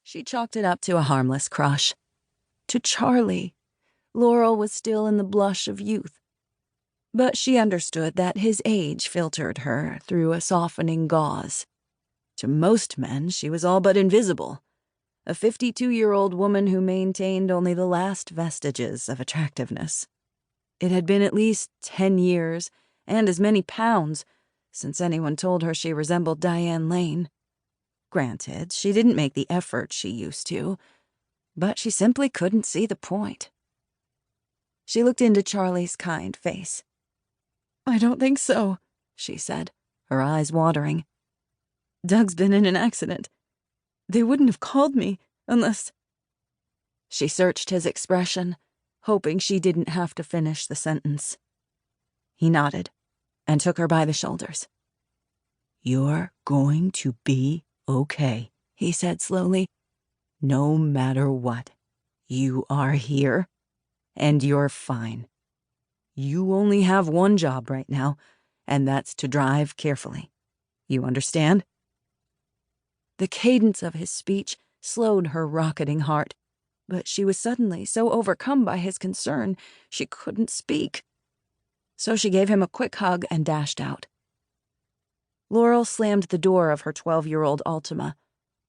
She chalked it up to a harmless crush. To Charlie, Laurel was still in the blush of youth. But she understood that his age filtered her through a softening gauze. To most men, she was all but invisible. A 52-year-old woman who maintained only the last vestiges of attractiveness. It had been at least 10 years, and as many pounds, since anyone told her she resembled Diane Lane. Granted, she didn't make the effort she used to, but she simply couldn't see the point. She looked into Charlie's kind face. "I don't think so," she said, her eyes watering. "Doug's been in an accident. They wouldn't have called me unless—" She searched his expression, hoping she didn't have to finish the sentence. He nodded and took her by the shoulders. "You're going to be okay," he said slowly. "No matter what, you are here, and you're fine. You only have one job right now, and that's to drive carefully. You understand?" The cadence of his speech slowed her rocketing heart, but she was suddenly so overcome by his concern she couldn't speak. So she gave him a quick hug and dashed out. Laurel slammed the door of her 12-year-old Altima,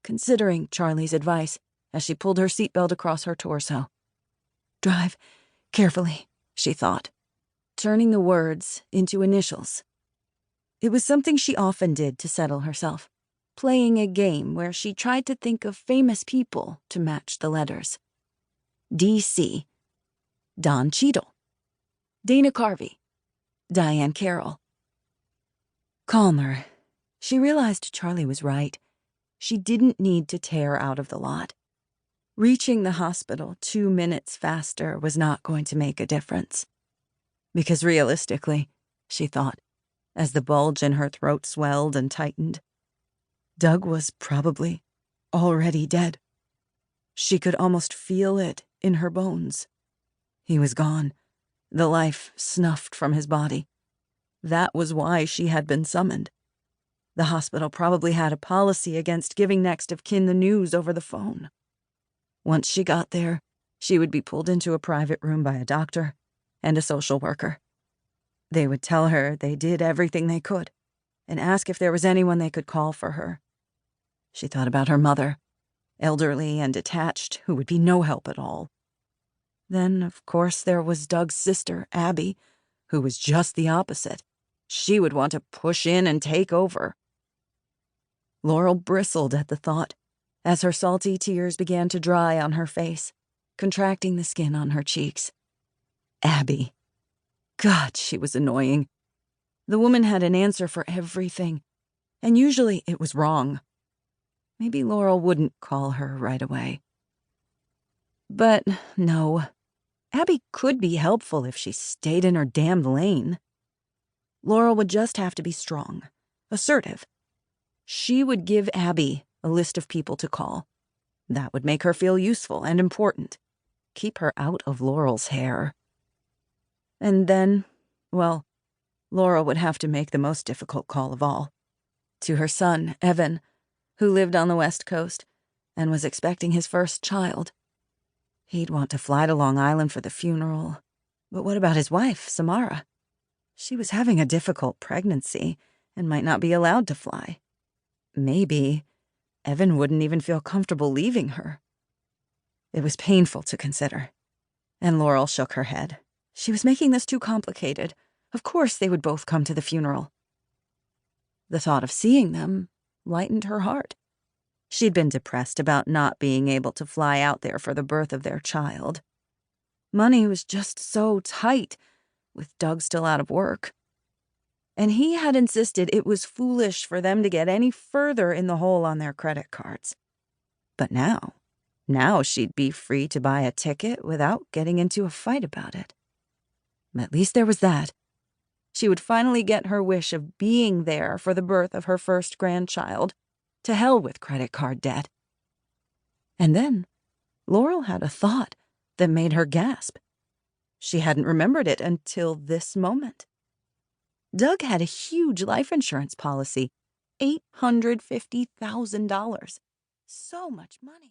considering Charlie's advice as she pulled her seatbelt across her torso. "Drive carefully," she thought, turning the words into initials. It was something she often did to settle herself, playing a game where she tried to think of famous people to match the letters. D.C. Don Cheadle. Dana Carvey. Diane Carroll. Calmer. She realized Charlie was right. She didn't need to tear out of the lot. Reaching the hospital 2 minutes faster was not going to make a difference. Because realistically, she thought, as the bulge in her throat swelled and tightened, Doug was probably already dead. She could almost feel it in her bones. He was gone, the life snuffed from his body. That was why she had been summoned. The hospital probably had a policy against giving next of kin the news over the phone. Once she got there, she would be pulled into a private room by a doctor and a social worker. They would tell her they did everything they could and ask if there was anyone they could call for her. She thought about her mother, elderly and detached, who would be no help at all. Then, of course, there was Doug's sister, Abby, who was just the opposite. She would want to push in and take over. Laurel bristled at the thought as her salty tears began to dry on her face, contracting the skin on her cheeks. Abby. God, she was annoying. The woman had an answer for everything, and usually it was wrong. Maybe Laurel wouldn't call her right away. But no, Abby could be helpful if she stayed in her damned lane. Laurel would just have to be strong, assertive. She would give Abby a list of people to call. That would make her feel useful and important. Keep her out of Laurel's hair. And then, well, Laurel would have to make the most difficult call of all. To her son, Evan, who lived on the West Coast and was expecting his first child. He'd want to fly to Long Island for the funeral. But what about his wife, Samara? She was having a difficult pregnancy and might not be allowed to fly. Maybe Evan wouldn't even feel comfortable leaving her. It was painful to consider, and Laurel shook her head. She was making this too complicated. Of course they would both come to the funeral. The thought of seeing them lightened her heart. She'd been depressed about not being able to fly out there for the birth of their child. Money was just so tight, with Doug still out of work. And he had insisted it was foolish for them to get any further in the hole on their credit cards. But now she'd be free to buy a ticket without getting into a fight about it. At least there was that. She would finally get her wish of being there for the birth of her first grandchild. To hell with credit card debt. And then Laurel had a thought that made her gasp. She hadn't remembered it until this moment. Doug had a huge life insurance policy, $850,000. So much money.